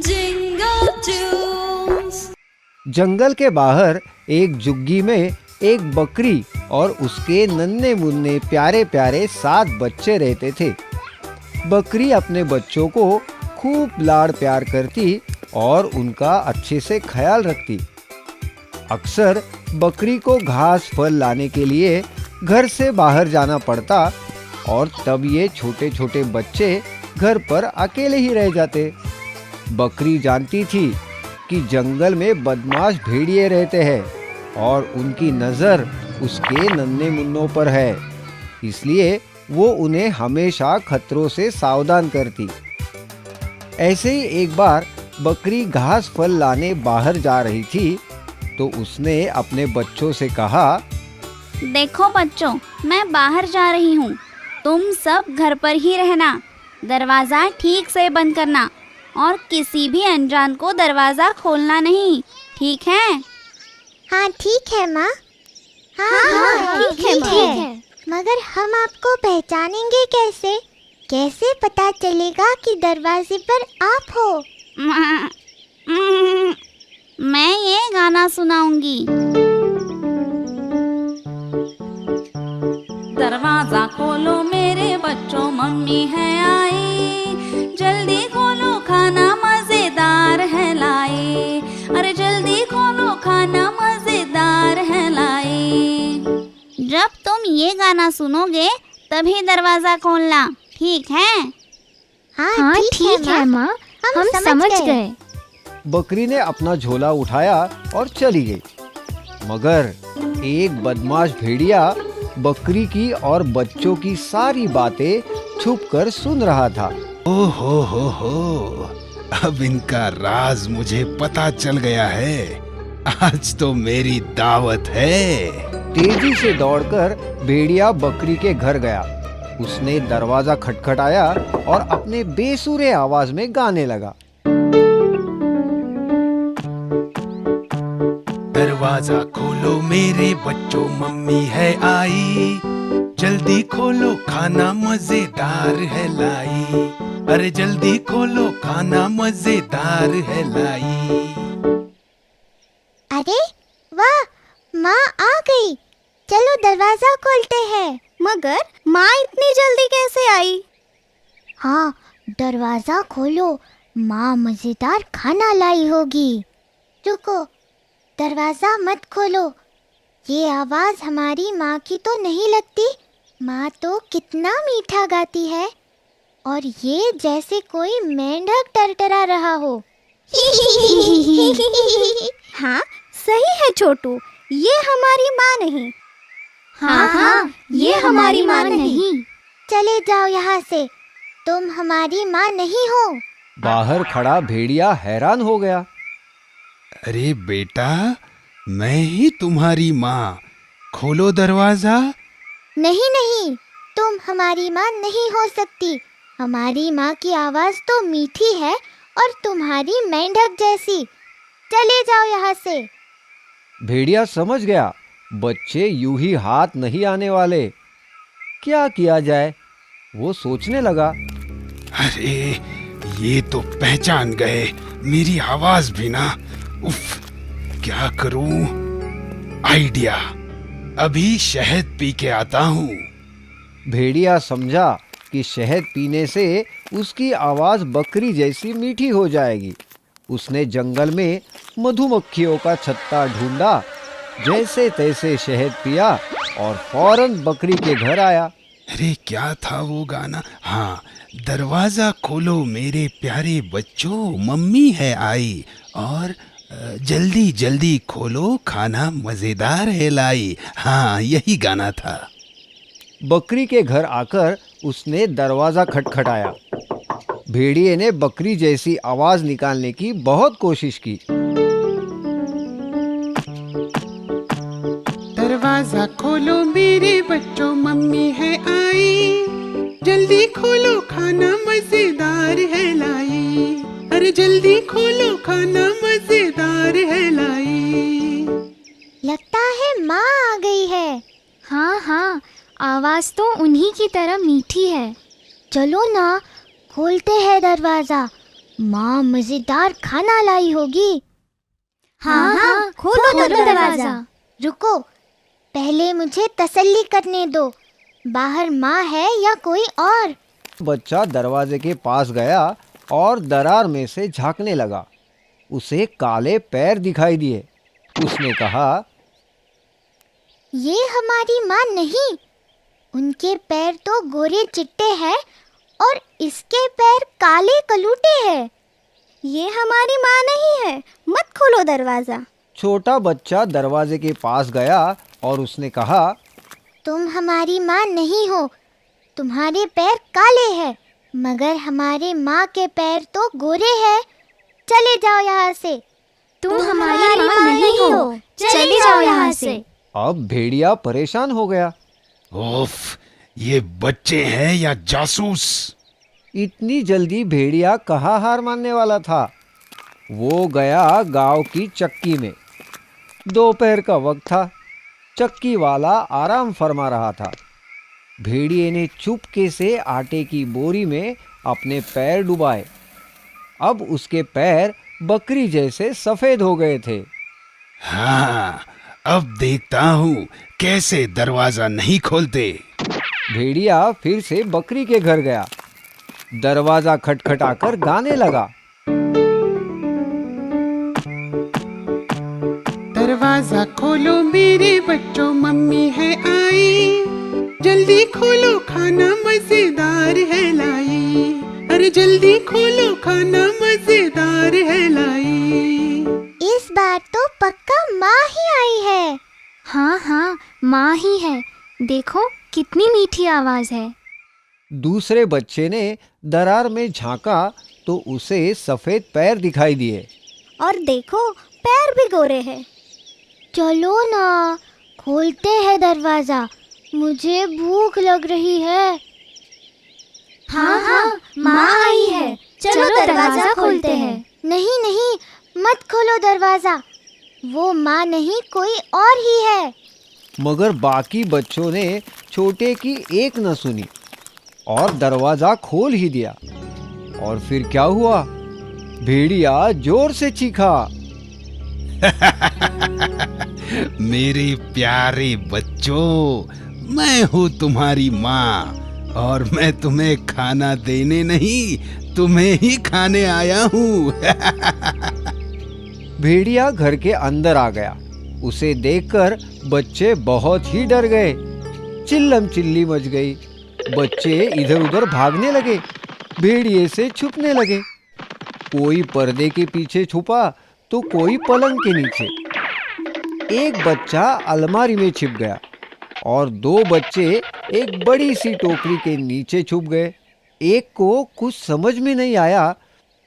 Jingle tunes. जंगल के बाहर एक झुग्गी में एक बकरी और उसके नन्हे मुन्ने प्यारे प्यारे 7 बच्चे रहते थे। बकरी अपने बच्चों को खूब लाड़ प्यार करती और उनका अच्छे से ख्याल रखती। अक्सर बकरी को घास फल लाने के लिए घर से बाहर जाना पड़ता और तब ये छोटे छोटे बच्चे घर पर अकेले ही रह जाते। बकरी जानती थी कि जंगल में बदमाश भेड़िए रहते हैं और उनकी नज़र उसके नन्हे मुन्नों पर है, इसलिए वो उन्हें हमेशा खतरों से सावधान करती। ऐसे ही एक बार बकरी घास फल लाने बाहर जा रही थी तो उसने अपने बच्चों से कहा, देखो बच्चों, मैं बाहर जा रही हूँ, तुम सब घर पर ही रहना, दरवाज़ा ठीक से बंद करना और किसी भी अनजान को दरवाज़ा खोलना नहीं, ठीक है? हाँ ठीक है माँ। हाँ, ठीक है। मगर हम आपको पहचानेंगे कैसे? कैसे पता चलेगा कि दरवाजे पर आप हो? मैं ये गाना सुनाऊंगी। दरवाजा खोलो मेरे बच्चों, मम्मी है आई, जल्दी खोलो खाना मजेदार है लाई, अरे जल्दी खोलो खाना मजेदार है लाई। जब तुम ये गाना सुनोगे तभी दरवाज़ा खोलना, ठीक है? हाँ ठीक है माँ, हम समझ गए। बकरी ने अपना झोला उठाया और चली गई। मगर एक बदमाश भेड़िया बकरी की और बच्चों की सारी बातें छुपकर सुन रहा था। हो, अब इनका राज मुझे पता चल गया है। आज तो मेरी दावत है। तेजी से दौड़कर भेड़िया बकरी के घर गया। उसने दरवाजा खटखटाया और अपने बेसुरे आवाज में गाने लगा। दरवाजा खोलो मेरे बच्चों, मम्मी है आई, जल्दी खोलो खाना मजेदार है लाई, अरे जल्दी खोलो खाना मजेदार है लाई। अरे वाह, माँ आ गई, चलो दरवाजा खोलते हैं। मगर माँ इतनी जल्दी कैसे आई? हाँ, दरवाजा खोलो, माँ मजेदार खाना लाई होगी। रुको, दरवाजा मत खोलो, ये आवाज हमारी माँ की तो नहीं लगती। माँ तो कितना मीठा गाती है और ये जैसे कोई मेंढक टरटरा रहा हो। हाँ सही है छोटू, ये हमारी माँ नहीं। हाँ, ये हमारी माँ नहीं। चले जाओ यहाँ से, तुम हमारी माँ नहीं हो। बाहर खड़ा भेड़िया हैरान हो गया। अरे बेटा, मैं ही तुम्हारी माँ, खोलो दरवाजा। नहीं, तुम हमारी माँ नहीं हो सकती। हमारी माँ की आवाज तो मीठी है और तुम्हारी मेंढक जैसी। चले जाओ यहाँ से। भेड़िया समझ गया बच्चे यूं ही हाथ नहीं आने वाले। क्या किया जाए, वो सोचने लगा। अरे ये तो पहचान गए मेरी आवाज भी ना। उफ, क्या करूं? आइडिया, अभी शहद पी के आता हूँ। भेड़िया समझा कि शहद पीने से उसकी आवाज बकरी जैसी मीठी हो जाएगी। उसने जंगल में मधुमक्खियों का छत्ता ढूंढा, जैसे तैसे शहद पिया और फौरन बकरी के घर आया। अरे क्या था वो गाना? हाँ, दरवाजा खोलो मेरे प्यारे बच्चों, मम्मी है आई, और जल्दी जल्दी खोलो खाना मजेदार है लाई। हाँ, यही गाना था। बकरी के घर आकर उसने दरवाजा खटखटाया। भेड़िए ने बकरी जैसी आवाज निकालने की बहुत कोशिश की। दरवाजा खोलो मेरे बच्चों, मम्मी है आई, जल्दी खोलो खाना मजेदार है लाई, अरे जल्दी खोलो खाना मजेदार है लाई। लगता है माँ आ गई है। हाँ, आवाज तो उन्हीं की तरह मीठी है। चलो ना, खोलते हैं दरवाजा। माँ मजेदार खाना लाई होगी। हाँ हाँ, खोलो दरवाजा। रुको, पहले मुझे तसल्ली करने दो, बाहर माँ है या कोई और। बच्चा दरवाजे के पास गया और दरार में से झांकने लगा। उसे काले पैर दिखाई दिए। उसने कहा, ये हमारी माँ नहीं, उनके पैर तो गोरे चिट्टे हैं और इसके पैर काले कलूटे हैं। ये हमारी माँ नहीं है, मत खोलो दरवाजा। छोटा बच्चा दरवाजे के पास गया और उसने कहा, तुम हमारी माँ नहीं हो, तुम्हारे पैर काले हैं, मगर हमारे माँ के पैर तो गोरे हैं। चले जाओ यहाँ से। तुम हमारी माँ नहीं हो, चले जाओ यहाँ से। अब भेड़िया परेशान हो गया। ओफ, ये बच्चे हैं या जासूस? इतनी जल्दी भेड़िया कहाँ हार मानने वाला था। वो गया गांव की चक्की में। दोपहर का वक्त था। चक्की वाला आराम फरमा रहा था। भेड़िए ने चुपके से आटे की बोरी में अपने पैर डुबाए। अब उसके पैर बकरी जैसे सफेद हो गए थे। हाँ, अब देखता हूँ कैसे दरवाजा नहीं खोलते। भेड़िया फिर से बकरी के घर गया। दरवाजा खटखटाकर गाने लगा। दरवाजा खोलो मेरे बच्चों, मम्मी है आई। जल्दी खोलो, खाना मजेदार है लाई। अरे जल्दी खोलो, खाना मजेदार है लाई। इस बार तो पक्का माँ ही आई है। हाँ हाँ, माँ ही है। देखो कितनी मीठी आवाज है। दूसरे बच्चे ने दरार में झांका तो उसे सफेद पैर दिखाई दिए। और देखो, पैर भी गोरे हैं। चलो ना, खोलते हैं दरवाजा, मुझे भूख लग रही है। हाँ हाँ, माँ आई है। चलो दरवाजा खोलते हैं। नहीं नहीं, मत खोलो दरवाजा, वो माँ नहीं कोई और ही है। मगर बाकी बच्चों ने छोटे की एक न सुनी और दरवाजा खोल ही दिया। और फिर क्या हुआ? भेड़िया जोर से चीखा। मेरे प्यारे बच्चों, मैं हूँ तुम्हारी माँ और मैं तुम्हें खाना देने नहीं, तुम्हें ही खाने आया हूँ। भेड़िया घर के अंदर आ गया। उसे देखकर बच्चे बहुत ही डर गए। चिल्लम चिल्ली मच गई। बच्चे इधर उधर भागने लगे, भेड़िए से छुपने लगे। कोई पर्दे के पीछे छुपा तो कोई पलंग के नीचे। एक बच्चा अलमारी में छिप गया और दो बच्चे एक बड़ी सी टोकरी के नीचे छुप गए। एक को कुछ समझ में नहीं आया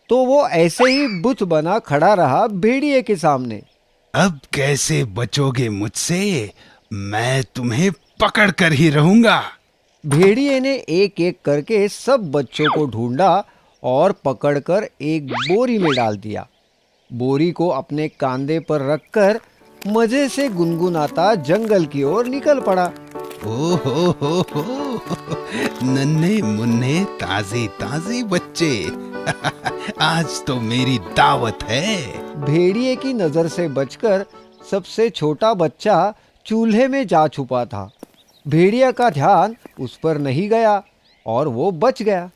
तो वो ऐसे ही बुत बना खड़ा रहा भेड़िए के सामने। अब कैसे बचोगे मुझसे? मैं तुम्हें पकड़ कर ही रहूंगा। भेड़िए ने एक एक करके सब बच्चों को ढूंढा और पकड़कर एक बोरी में डाल दिया। बोरी को अपने कांधे पर रखकर मजे से गुनगुनाता जंगल की ओर निकल पड़ा। ओ हो, नन्हे मुन्ने ताजे ताजे बच्चे। आज तो मेरी दावत है। भेड़िए की नजर से बचकर सबसे छोटा बच्चा चूल्हे में जा छुपा था। भेड़िया का ध्यान उस पर नहीं गया और वो बच गया।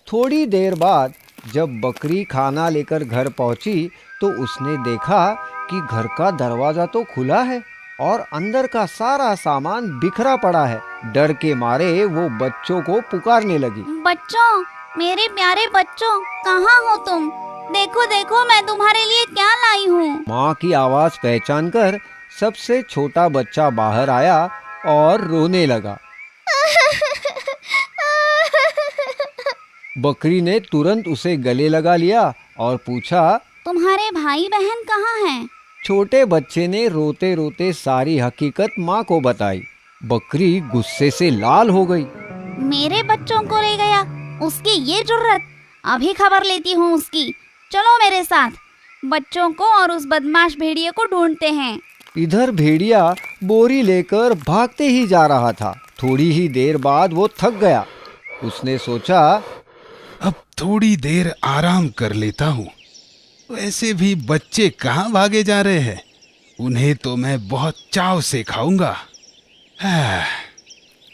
थोड़ी देर बाद जब बकरी खाना लेकर घर पहुंची तो उसने देखा कि घर का दरवाजा तो खुला है और अंदर का सारा सामान बिखरा पड़ा है। डर के मारे वो बच्चों को पुकारने लगी। बच्चों, मेरे प्यारे बच्चों, कहाँ हो तुम? देखो देखो, मैं तुम्हारे लिए क्या लाई हूँ। माँ की आवाज पहचान कर सबसे छोटा बच्चा बाहर आया और रोने लगा। बकरी ने तुरंत उसे गले लगा लिया और पूछा, तुम्हारे भाई बहन कहाँ हैं? छोटे बच्चे ने रोते रोते सारी हकीकत माँ को बताई। बकरी गुस्से से लाल हो गई। मेरे बच्चों को ले गया, उसकी ये जुर्रत! अभी खबर लेती हूँ उसकी। चलो मेरे साथ, बच्चों को और उस बदमाश भेड़िए को ढूंढते हैं। इधर भेड़िया बोरी लेकर भागते ही जा रहा था। थोड़ी ही देर बाद वो थक गया। उसने सोचा, अब थोड़ी देर आराम कर लेता हूँ। वैसे भी बच्चे कहाँ भागे जा रहे हैं, उन्हें तो मैं बहुत चाव से खाऊंगा।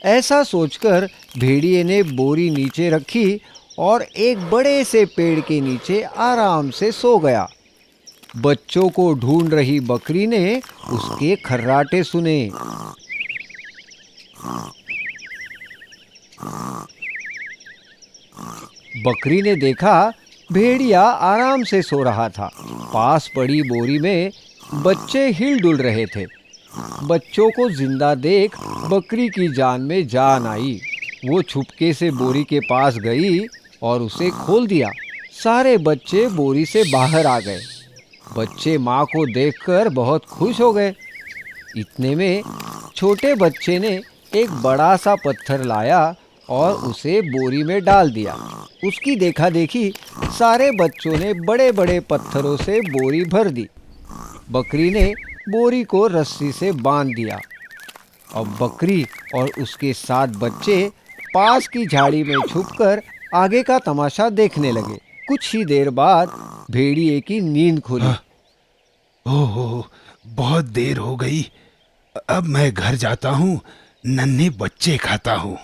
ऐसा सोचकर भेड़िए ने बोरी नीचे रखी और एक बड़े से पेड़ के नीचे आराम से सो गया। बच्चों को ढूंढ रही बकरी ने उसके खर्राटे सुने। बकरी ने देखा भेड़िया आराम से सो रहा था। पास पड़ी बोरी में बच्चे हिल डुल रहे थे। बच्चों को जिंदा देख बकरी की जान में जान आई। वो छुपके से बोरी के पास गई और उसे खोल दिया। सारे बच्चे बोरी से बाहर आ गए। बच्चे माँ को देखकर बहुत खुश हो गए। इतने में छोटे बच्चे ने एक बड़ा सा पत्थर लाया और उसे बोरी में डाल दिया। उसकी देखा देखी सारे बच्चों ने बड़े बड़े पत्थरों से बोरी भर दी। बकरी ने बोरी को रस्सी से बांध दिया। अब बकरी और उसके 7 बच्चे पास की झाड़ी में छुपकर आगे का तमाशा देखने लगे। कुछ ही देर बाद भेड़िए की नींद खुली। ओहो, बहुत देर हो गई। अब मैं घर जाता हूँ, नन्हे बच्चे खाता हूँ।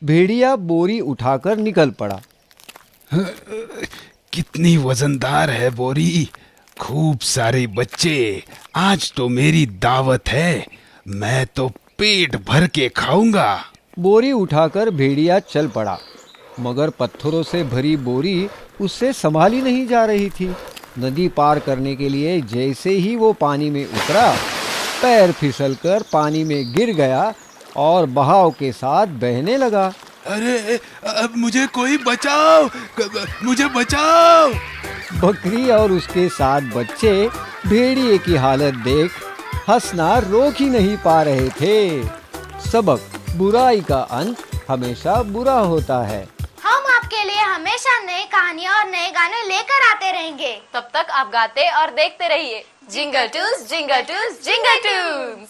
भेड़िया बोरी उठाकर निकल पड़ा। कितनी वजनदार है बोरी। खूब सारे बच्चे, आज तो मेरी दावत है। मैं तो पेट भर के खाऊंगा। बोरी उठाकर भेड़िया चल पड़ा, मगर पत्थरों से भरी बोरी उससे संभाली नहीं जा रही थी। नदी पार करने के लिए जैसे ही वो पानी में उतरा, पैर फिसलकर पानी में गिर गया और बहाव के साथ बहने लगा। अरे, अब मुझे कोई बचाओ, मुझे बचाओ। बकरी और उसके 7 बच्चे भेड़िए की हालत देख हंसना रोक ही नहीं पा रहे थे। सबक, बुराई का अंत हमेशा बुरा होता है। हम आपके लिए हमेशा नई कहानियाँ और नए गाने लेकर आते रहेंगे। तब तक आप गाते और देखते रहिए jingle tools, jingle tools, jingle tools.